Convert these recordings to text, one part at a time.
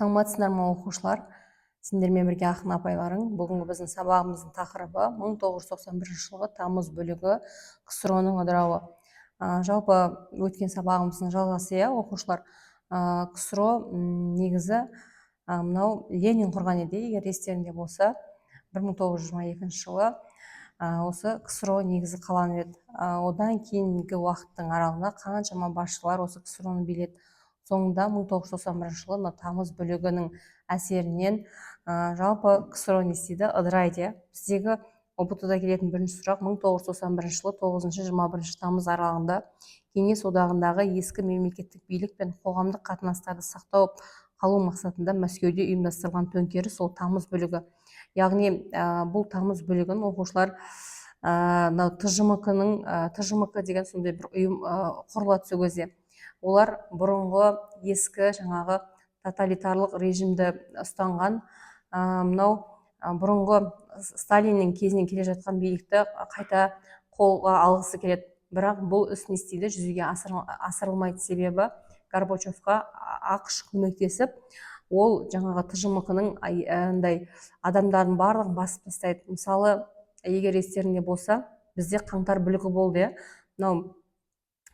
Саламатсыздар ма оқушылар? Сендермен бірге ақын апайларың. Бүгінгі біздің сабағымыздың тақырыбы 1991 жылғы тамыз бөлігі КСРО-ның ыдырауы. Жалпы өткен сабағымыздың жалғасы оқушылар. КСРО негізі мынау Ленин құрған еді, егер естеріңде болса, 1922 жылы осы КСРО негізі қаланып еді. Одан кейінгі уақыттың аралығында қаншама басшылар осы КСРО-ны биледі. Соңында 1991 жылы тамыз бөлігінің әсерінен жалпы КСРО не істейді? Ыдырайды. Біздегі ұбт-да келетін бірінші сұрақ 1991 жылы 9-21 тамыз аралығында Кеңес одағындағы ескі мемлекеттік билік пен қоғамдық қатынастарды сақтау қалу мақсатында Мәскеуде ұйымдастырылған төңкеріс ол тамыз бөлігі. Яғни бұл тамыз бөлігін оқушылар ТЖМК деген сондай бір ұйым құрыла түсу кезде. Олар бұрынғы ескі жаңағы тоталитарлық режимді ұстанған, мынау бұрынғы Сталиннің кезінен келе жатқан билікті қайта қолға алғысы келеді. Бірақ бұл іс не істейді? Жүзеге асырылмайды. Себебі Горбачевқа ақш көмектесіп, ол жаңағы ТЖМК-ның адамдардың барлығын басып тастайды. Мысалы, егер естеріңде болса, бізде қаңтар бүлігі болды. Мынау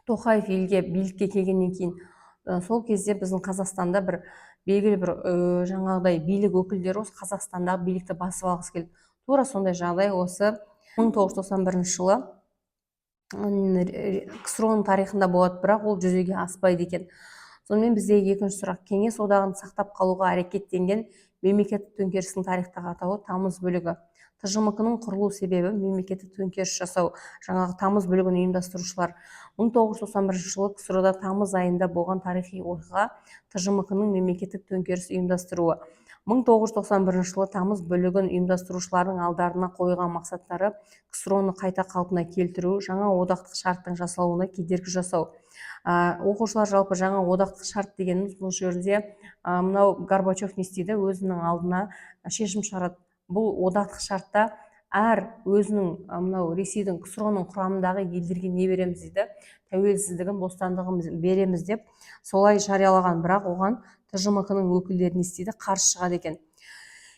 Тоқаев елге билікке келгеннен кейін сол кезде біздің Қазақстанда бір белгілі бір жаңағыдай билік өкілдері осы Қазақстандағы билікті басып алғысы келді. Тура сондай жағдай осы 1991 жылы КСРО-ның тарихында болады, бірақ ол жүзеге аспайды екен. Сонымен біздегі екінші сұрақ: Кеңес одағын сақтап қалуға әрекеттенген мемлекеттік төңкерістің тарихтағы атауы тамыз бөлігі. ТЖМК-ның құрылу себебі мемлекеттік төңкеріс жасау. Жаңағы тамыз бөлігін ұйымдастырушылар 1991 жылы КСРО-да тамыз айында болған тарихи оқиға ТЖМК-ның мемлекеттік төңкеріс ұйымдастыруы. 1991 жылы тамыз бөлігін ұйымдастырушылардың алдарына қойған мақсаттары КСРО-ны қайта қалпына келтіру, жаңа одақтық шарттың жасалуына кедергі жасау. Оқушылар жалпы жаңа одақтық шарт дегеніміз бұл жерде мынау Горбачев не істейді? Өзінің алдына шешім шығарады. Бұл одақтық шартта әр өзінің мынау Ресейдің КСРО-ның құрамындағы елдерге не береміз дейді? Тәуелсіздігін, бостандығын береміз деп солай жариялаған, бірақ оған ТЖМК-ның өкілдері не істейді? Қарсы шығады екен.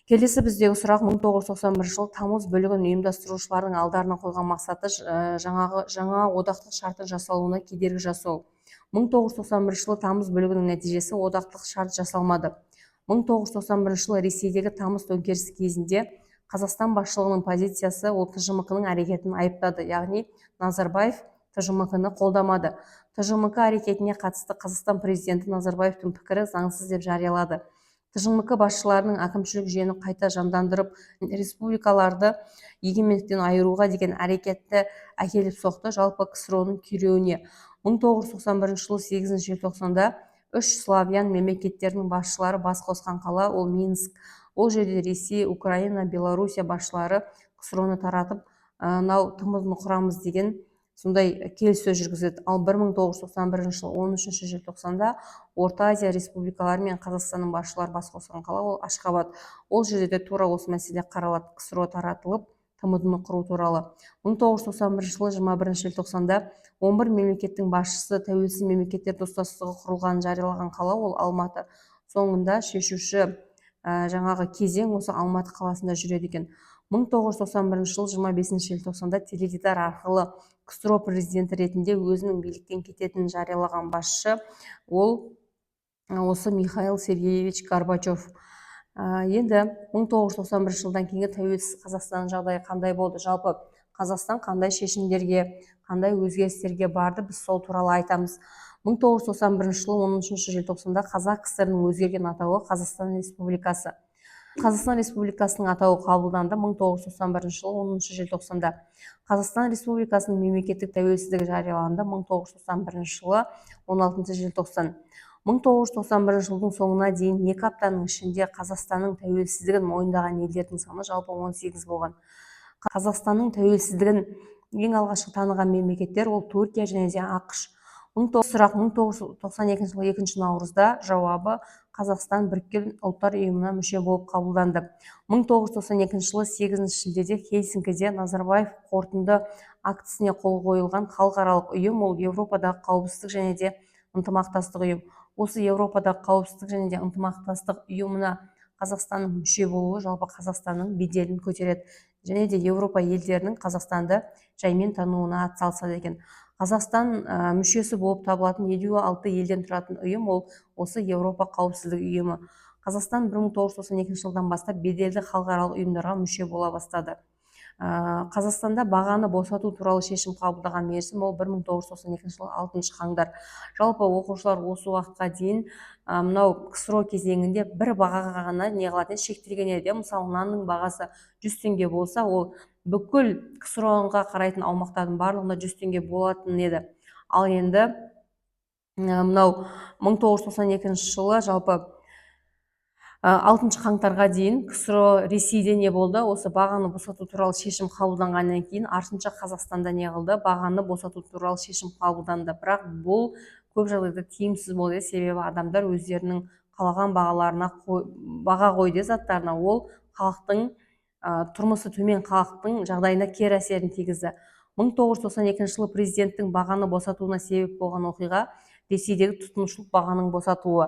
Келесі біздегі сұрақ: 1991 жылы тамыз бөлігін ұйымдастырушылардың алдарына қойған мақсаты жаңа одақтық шарттың жасалуына кедергі жасау. 1991 жылы тамыз бөлігінің нәтижесі одақтық шарт жасалмады. 1991 жылы Ресейдегі тамыз төңкерісі кезінде Қазақстан басшылығының позициясы ол ТЖМК-ның әрекетін айыптады. Яғни Назарбаев ТЖМК-ны қолдамады. ТЖМК әрекетіне қатысты Қазақстан президенті Назарбаевтың пікірі заңсыз деп жариялады. ТЖМК басшыларының әкімшілік жүйені қайта жандандырып, республикаларды егемендіктен айыруға деген әрекетті әкеліп соқты. Жалпы КСРО-ның күйреуіне 1991 жылы 8 желтоқсанда 3 славян мемлекеттерінің басшылары бас қосқан қала ол Минск. Ол жерде Ресей, Украина, Белоруссия басшылары КСРО-ны таратып, тмд-ны құрамыз деген сондай келіссөз жүргізеді. Ал 1991 жылы 13 желтоқсанда Орта Азия республикалары мен Қазақстанның басшылары бас қосқан қала ол Ашхабад. Ол жерде тура осы мәселе қаралады. КСРО таратылып, тмд-ны құру туралы. 1991 жылы 21 желтоқсанда 11 мемлекеттің басшысы тәуелсіз мемлекеттер достастығы құрылғанын жариялаған қала ол Алматы. Соңында шешуші жаңағы кезең осы Алматы қаласында жүреді екен. 1991 жылы 25 желтоқсанда теледидар арқылы КСРО президенті ретінде өзінің биліктен кететінін жариялаған басшы ол осы Михаил Сергеевич Горбачев. Енді 1991 жылдан кейінгі тәуелсіз Қазақстанның жағдайы қандай болды? Жалпы Қазақстан қандай шешімдерге, қандай өзгерістерге барды? Біз сол туралы айтамыз. 1991 жылы 13 желтоқсанда Қазақ КСР-ның өзгерген атауы Қазақстан Республикасы. Қазақстан Республикасының атауы қабылданды 1991 жылы 10 желтоқсанда. Қазақстан Республикасының мемлекеттік тәуелсіздігі жарияланды 1991 жылы 16 желтоқсан. 1991 жылдың соңына дейін 2 аптаның ішінде Қазақстанның тәуелсіздігін мойындаған елдердің саны жалпы 18 болған. Қазақстанның тәуелсіздігін ең алғашқы таныған мемлекеттер ол Түркия және де ақш. Сұрақ: 1992 жылы 2 наурызда жауабы Қазақстан Біріккен ұлттар ұйымына мүше болып қабылданды. 1992 жылы 8 шілдеде Хельсинкиде Назарбаев қорытынды актісіне қол қойылған халықаралық ұйым ол Еуропадағы қауіпсіздік және де ынтымақтастық ұйым. осы Еуропадағы қауіпсіздік және де ынтымақтастық ұйымына Қазақстанның мүше болуы жалпы Қазақстанның беделін көтереді және де Еуропа елдерінің Қазақстанды жаймен тануына атсалысады екен. Қазақстан мүшесі болып табылатын 56 елден тұратын ұйым ол осы Еуропа қауіпсіздік ұйымы. Қазақстан 1992 жылдан бастап беделді халықаралық ұйымдарға мүше бола бастады. Қазақстанда бағаны босату туралы шешім қабылдаған мерзім ол 1992 жылы 6 қаңтар. Жалпы оқушылар осы уақытқа дейін мынау КСРО кезеңінде бір бағаға ғана не қылатын шектелген еді. Мысалы нанның бағасы 100 теңге болса, ол бүкіл КСРО-ға қарайтын аумақтардың барлығында 100 теңге болатын еді. Ал енді мынау 1992 жылы жалпы 6 қаңтарға дейін КСРО Ресейде не болды? Осы бағаны босату туралы шешім қабылданғаннан кейін артынша Қазақстанда не қылды? Бағаны босату туралы шешім қабылданды. Бірақ бұл көп жағдайда тиімсіз болды, себебі адамдар өздерінің қалаған бағаларына баға қойды заттарына, ол халықтың тұрмысы төмен халықтың жағдайына кері әсерін тигізді. 1992 жылы президенттің бағаны босатуына себеп болған оқиға Ресейдегі тұтынушылық бағаның босатуы.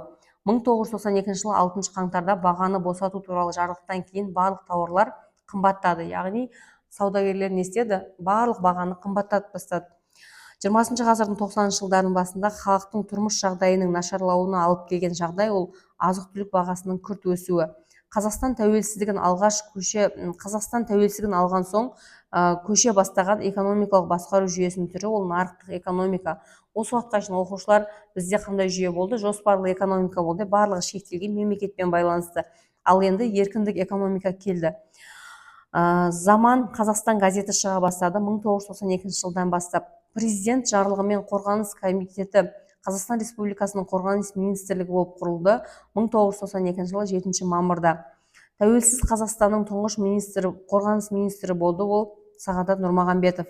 1992 жылы 6 қаңтарда бағаны босату туралы жарлықтан кейін барлық тауарлар қымбаттады. Яғни саудагерлер не істеді? Барлық бағаны қымбаттатып тастады. 20 ғасырдың 90 жылдарының басында халықтың тұрмыс жағдайының нашарлауына алып келген жағдай ол азық-түлік бағасының күрт өсуі. Қазақстан тәуелсіздігін алған соң көше бастаған экономикалық басқару жүйесінің түрі ол нарықтық экономика. Осы уақытқа шейін оқушылар бізде қандай жүйе болды? Жоспарлы экономика болды, барлығы шектелген мемлекетпен байланысты. Ал енді еркіндік экономика келді. Заман Қазақстан газеті шыға бастады 1992 жылдан бастап. Президент жарлығымен қорғаныс комитеті Қазақстан Республикасының қорғаныс министрлігі болып құрылды 1992 жылы 7 мамырда. Тәуелсіз Қазақстанның тұңғыш қорғаныс министрі болды ол Сағадат Нұрмағамбетов.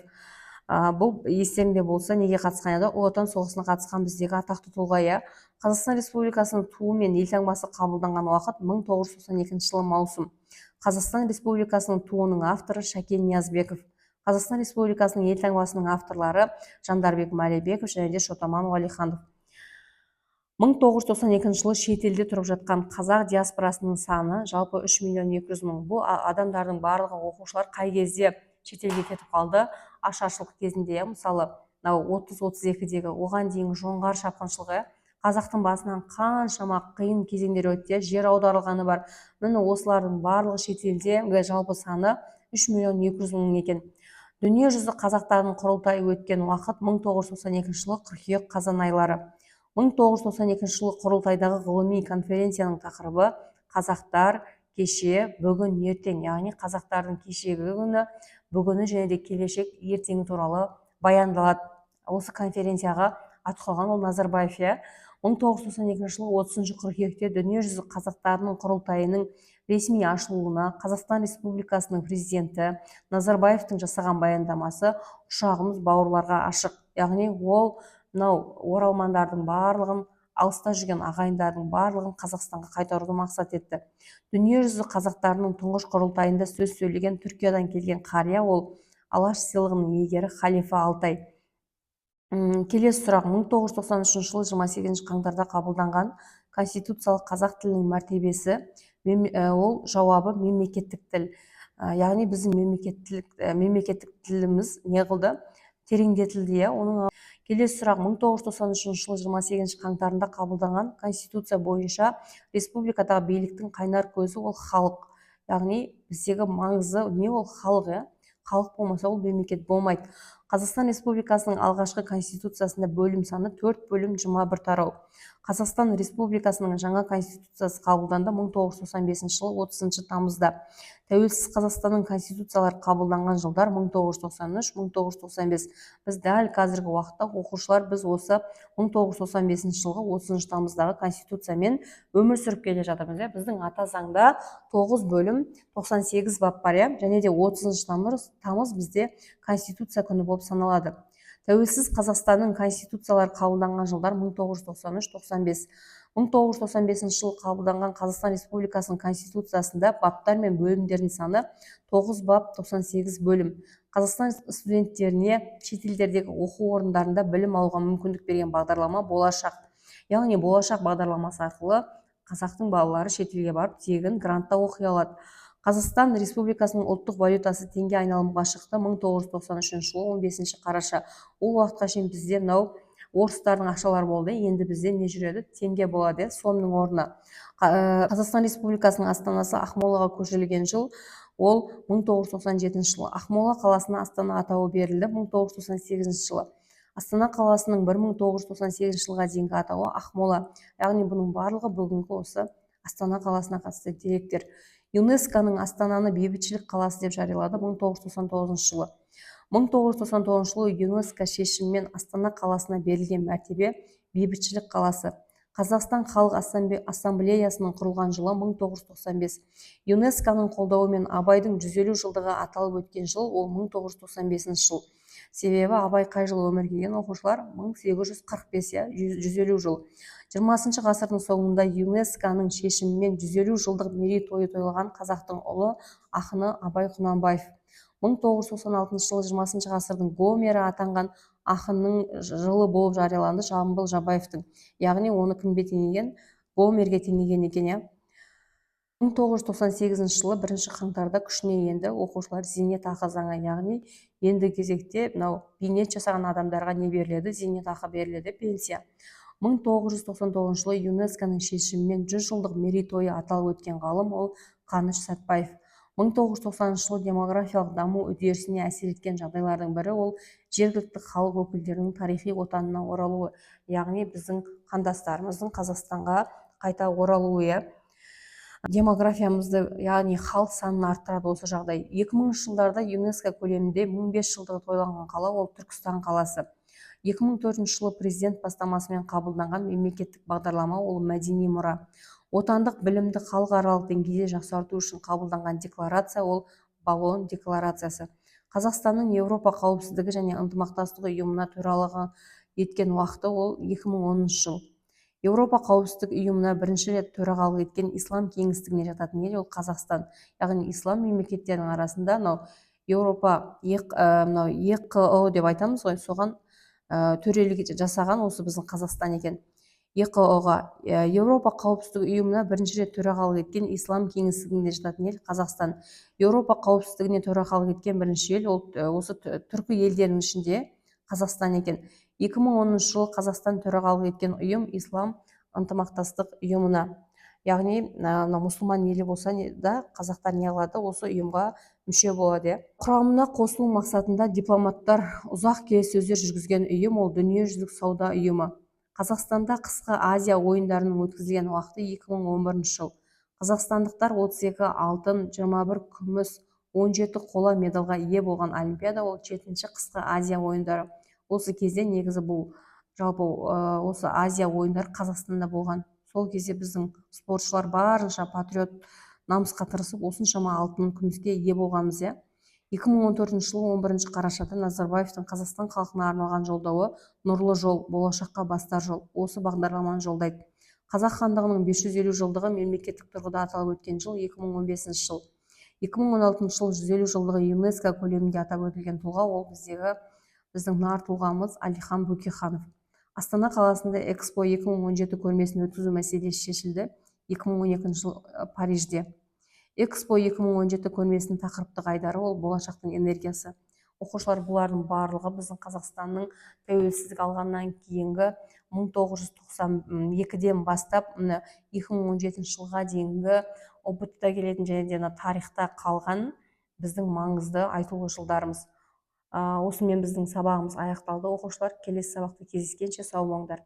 Бұл естеріңде болса, неге қатысқан еді? Ұлы Отан соғысына қатысқан біздегі атақты тұлға. Қазақстан Республикасының туы мен елтаңбасы қабылданған уақыт 1992 жылы маусым. Қазақстан Республикасының туының авторы Шәкен Ниязбеков. Қазақстан Республикасының елтаңбасының авторлары Жандарбек Мәлібеков және Шотаман Уәлиханов. 1992 жылы шетелде тұрып жатқан қазақ диаспорасының саны жалпы 3 миллион 200 мың. Бұл адамдардың барлығы оқушылар қай кезде шетелге кетіп қалды? Ашаршылық кезінде, мысалы 30-32-дегі оған дейінгі жоңғар шапқыншылығы қазақтың басынан қаншама қиын кезеңдер өтті, жер аударылғаны бар. Міне осылардың барлығы шетелде жалпы саны 3 миллион 200 мың екен. Дүниежүзі қазақтарының құрылтайы өткен уақыт 1992 жылы қыркүйек қазан айлары. 1992 жылы құрылтайдағы ғылыми конференцияның тақырыбы қазақтар кеше, бүгін, ертең, яғни қазақтардың кешегі күні, бүгіні және де келешек ертеңі туралы баяндалады. Осы конференцияға ат қойған ол Назарбаев. 1992 жылы 30 қыркүйекте дүниежүзі қазақтарының құрылтайының ресми ашылуына Қазақстан Республикасының президенті Назарбаевтың жасаған баяндамасы ұшағымыз бауырларға ашық. Яғни ол оралмандардың барлығын, алыста жүрген ағайындардың барлығын Қазақстанға қайтаруды мақсат етті. Дүниежүзі қазақтарының тұңғыш құрылтайында сөз сөйлеген Түркиядан келген қария ол Алаш сыйлығының иегері Халифа Алтай. Келесі сұрақ: 1993 жылы 28 қаңтарда қабылданған Конституциялық қазақ тілінің мәртебесі ол жауабы мемлекеттік тіл. Яғни біздің мемлекеттік тіліміз не қылды? Тереңдетілді. Келесі сұрақ: 1993 жылы 28 қаңтарында қабылданған Конституция бойынша республикадағы биліктің қайнар көзі ол халық. Яғни біздегі маңызы не ол? Халық. Халық болмаса ол мемлекет болмайды. Қазақстан Республикасының алғашқы конституциясында бөлім саны 4 бөлім 21 тарау. Қазақстан Республикасының жаңа конституциясы қабылданды 1995 жылы 30 тамызда. Тәуелсіз Қазақстанның конституциялары қабылданған жылдар 1993-1995. Біз дәл қазіргі уақытта оқушылар біз осы 1995 жылғы 30 тамыздағы конституциямен өмір сүріп келе жатырмыз. Біздің ата заңда 9 бөлім 98 бап бар, және де 30 тамыз бізде конституция күні болып саналады. Тәуелсіз Қазақстанның конституциялары қабылданған жылдар 1993-95. 1995 жылы қабылданған Қазақстан Республикасының конституциясында баптар мен бөлімдердің саны 9 бап 98 бөлім. Қазақстан студенттеріне шетелдердегі оқу орындарында білім алуға мүмкіндік берген бағдарлама болашақ. яғни болашақ бағдарламасы арқылы қазақтың балалары шетелге барып тегін грантта оқи алады. Қазақстан Республикасының ұлттық валютасы теңге айналымға шықты 1993 жылы 15 қараша. Ол уақытқа шейін бізде мынау орыстардың ақшалары болды, енді бізде не жүреді? Теңге болады. Сомның орнына Қазақстан Республикасының астанасы Ақмолаға көшірілген жыл ол 1997 жылы. Ақмола қаласына Астана атауы берілді 1998 жылы. Астана қаласының 1998 жылға дейінгі атауы Ақмола. Яғни бұның барлығы бүгінгі осы Астана қаласына қатысты деректер. ЮНЕСКО-ның Астананы бейбітшілік қаласы деп жариялады 1999 жылы. 1999 жылы ЮНЕСКО шешімімен Астана қаласына берілген мәртебе бейбітшілік қаласы. Қазақстан халық ассамблеясының құрылған жылы 1995. ЮНЕСКО-ның қолдауымен Абайдың 150 жылдығы аталып өткен жыл ол 1995 жыл. Себебі Абай қай жылы өмірге келген? Оқушылар 1845, 150 жыл. 20 ғасырдың соңында ЮНЕСКО-ның шешімімен 150 жылдық мерейтойы тойлаған қазақтың ұлы ақыны Абай Құнанбаев. 1996 жылы 20 ғасырдың гомері атанған ақынның жылы болып жарияланды Жамбыл Жабаевтың. Яғни оны кімге теңеген? Гомерге теңеген екен. 1998 жылы 1 қаңтарда күшіне енді оқушылар зейнетақы заңы, яғни енді кезекте мынау бейнет жасаған адамдарға не беріледі? Зейнетақы беріледі, пенсия. 1999 жылы ЮНЕСКО-ның шешімімен 100 жылдық мерейтойы аталып өткен ғалым ол Қаныш Сәтбаев. 1990 жылы демографиялық даму үдерісіне әсер еткен жағдайлардың бірі ол жергілікті халық өкілдерінің тарихи отанына оралуы, яғни біздің қандастарымыздың Қазақстанға қайта оралуы. Демографиямызды, яғни халық санын арттырады осы жағдай. 2000 жылдарда ЮНЕСКО көлемінде 1500 жылдығы тойланған қала ол Түркістан қаласы. 2004 жылы президент бастамасымен қабылданған мемлекеттік бағдарлама ол мәдени мұра. Отандық білімді халықаралық деңгейде жақсарту үшін қабылданған декларация ол Болон декларациясы. Қазақстанның Еуропа қауіпсіздігі және ынтымақтастық ұйымына төрағалық еткен уақыты ол 2010 жыл. Еуропа қауіпсіздік ұйымына бірінші рет төрағалық еткен ислам кеңістігіне жататын ел ол Қазақстан. Яғни ислам мемлекеттерінің арасында Еуропа ЕқО деп айтамыз ғой, соған төрелік жасаған осы біздің Қазақстан екен. ЕқО-ға Еуропа қауіпсіздік ұйымына бірінші рет төрағалық еткен ислам кеңістігіне жататын ел Қазақстан. Еуропа қауіпсіздігіне төрағалық еткен бірінші ел ол осы түркі елдерінің ішінде Қазақстан екен. 2010 жылы Қазақстан төрағалық еткен ұйым ислам ынтымақтастық ұйымына. Яғни мұсылман елі болса да қазақтар не қылады? Осы ұйымға мүше болады. Құрамына қосылу мақсатында дипломаттар ұзақ келіссөздер жүргізген ұйым ол дүниежүзілік сауда ұйымы. Қазақстанда қысқы Азия ойындарының өткізілген уақыты 2011 жыл. Қазақстандықтар 32 алтын, 21 күміс, 17 қола медалға ие болған Олимпиада ол 7-ші қысқы Азия ойындары. Осы кезде негізі бұл жалпы осы Азия ойындары Қазақстанда болған. Сол кезде біздің спортшылар барынша патриот намысқа тырысып осыншама алтын, күміске ие болғанбыз. 2014 жылы 11 қарашада Назарбаевтың Қазақстан халқына арналған жолдауы Нұрлы жол, болашаққа бастар жол осы бағдарламаны жолдайды. Қазақ хандығының 550 жылдығы мемлекеттік тұрғыда аталып өткен жыл 2015 жыл. 2016 жыл 150 жылдығы ЮНЕСКО көлемінде атап өтілген тұлға ол біздің нар тұлғамыз Әлихан Бөкейханов. Астана қаласында Экспо 2017 көрмесін өткізу мәселесі шешілді 2012 жыл Парижде. Экспо 2017 көрмесінің тақырыптық айдары ол болашақтың энергиясы. Оқушылар бұлардың барлығы біздің Қазақстанның тәуелсіздік алғаннан кейінгі 1992-ден бастап 2017 жылға дейінгі ұбт-та келетін және де тарихта қалған біздің маңызды айтулы жылдарымыз. Осымен біздің сабағымыз аяқталды. Оқушылар келесі сабақта кездескенше сау болыңдар.